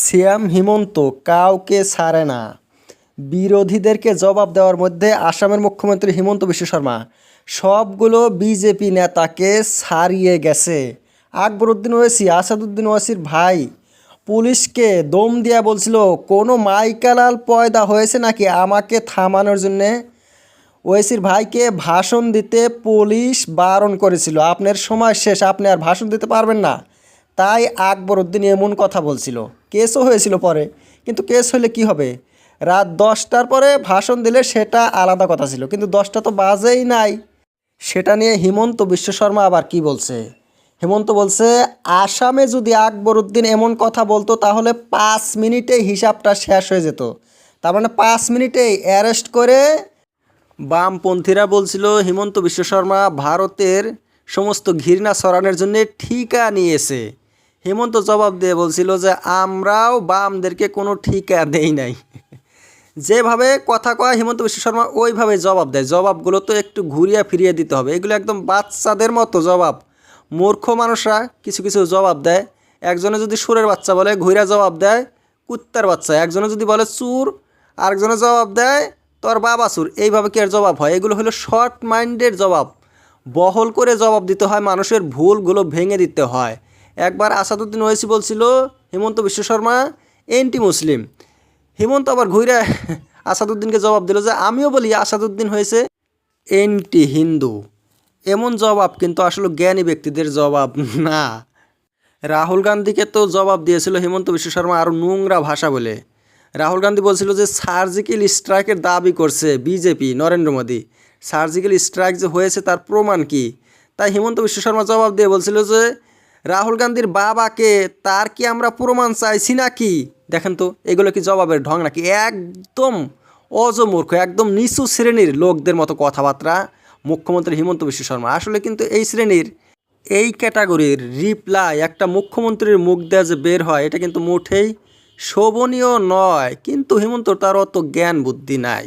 CM Himanta কাউকে ছাড়ে না। বিরোধীদেরকে জবাব দেওয়ার মধ্যে আসামের মুখ্যমন্ত্রী হিমন্ত বিশ্ব শর্মা সবগুলো বিজেপি নেতাকে ছাড়িয়ে গেছে। আকবরউদ্দিন ওয়াইসি, আসাদুদ্দিন ওয়াইসির ভাই, পুলিশকে দম দিয়া বলছিল কোনো মাইকালাল পয়দা হয়েছে নাকি আমাকে থামানোর জন্যে। ওয়েসির ভাইকে ভাষণ দিতে পুলিশ বারণ করেছিল, আপনার সময় শেষ, আপনি আর ভাষণ দিতে পারবেন না। তাই আকবরউদ্দিন এমন কথা বলছিল। কেসও হয়েছিল পরে, কিন্তু কেস হলে কি হবে, রাত 10টার পরে ভাষণ দিলে সেটা আলাদা কথা ছিল, কিন্তু 10টা তো বাজেই নাই। সেটা নিয়ে হিমন্ত বিশ্ব শর্মা আবার কি বলছে। হিমন্ত বলছে আসামে যদি আকবরউদ্দিন এমন কথা বলতো তাহলে 5 মিনিটেই হিসাবটা শেষ হয়ে যেত। তার মানে 5 মিনিটেই অ্যারেস্ট করে। বামপন্থীরা বলছিল হিমন্ত বিশ্ব শর্মা ভারতের সমস্ত ঘৃণা ছড়ানোর জন্য ঠিকা নিয়েছে। হিমন্ত জবাব দিয়ে বলছিল যে আমরাও বামদেরকে কোনো ঠিকা দেই নাই। যেভাবে কথা কয় হিমন্ত বিশ্ব শর্মা ওইভাবে জবাব দেয়। জবাবগুলো তো একটু ঘুরিয়ে ফিরিয়ে দিতে হবে, এগুলো একদম বাচ্চাদের মতো জবাব। মূর্খ মানুষরা কিছু কিছু জবাব দেয়। একজনে যদি সুরের বাচ্চা বলে ঘুরা জবাব দেয় কুত্তার বাচ্চা। একজনে যদি বলে চুর, আরেকজনে জবাব দেয় তোর বাবা চুর। এইভাবে কি আর জবাব হয়? এগুলো হলো শর্ট মাইন্ডের জবাব। বহল করে জবাব দিতে হয়, মানুষের ভুলগুলো ভেঙে দিতে হয়। একবার আসাদুদ্দিন ওয়াইসি বলছিল হিমন্ত বিশ্ব শর্মা এন্টি মুসলিম। হিমন্ত আবার ঘুরে আসাদুদ্দিনকে জবাব দিল যে আমিও বলি আসাদুদ্দিন হয়েছে এন্টি হিন্দু। এমন জবাব কিন্তু আসলে জ্ঞানী ব্যক্তিদের জবাব না। রাহুল গান্ধীকে তো জবাব দিয়েছিল হিমন্ত বিশ্ব শর্মা আরও নোংরা ভাষা বলে। রাহুল গান্ধী বলছিল যে সার্জিক্যাল স্ট্রাইকের দাবি করছে BJP, Narendra Modi. Surgical strike যে হয়েছে তার প্রমাণ কি? তাই হিমন্ত বিশ্ব শর্মা জবাব দিয়ে বলছিল যে রাহুল গান্ধীর বাবাকে, তার কি আমরা প্রমাণ চাইছি নাকি? দেখেন তো এগুলো কি জবাবের ঢং নাকি? একদম অজমূর্খ, একদম নিচু শ্রেণীর লোকদের মতো কথাবার্তা মুখ্যমন্ত্রী হিমন্ত বিশ্ব শর্মা। আসলে কিন্তু এই শ্রেণীর, এই ক্যাটাগরির রিপ্লাই একটা মুখ্যমন্ত্রীর মুখ দিয়ে যে বের হয় এটা কিন্তু মোটেই শোভনীয় নয়। কিন্তু হিমন্ত তার অত জ্ঞান বুদ্ধি নাই।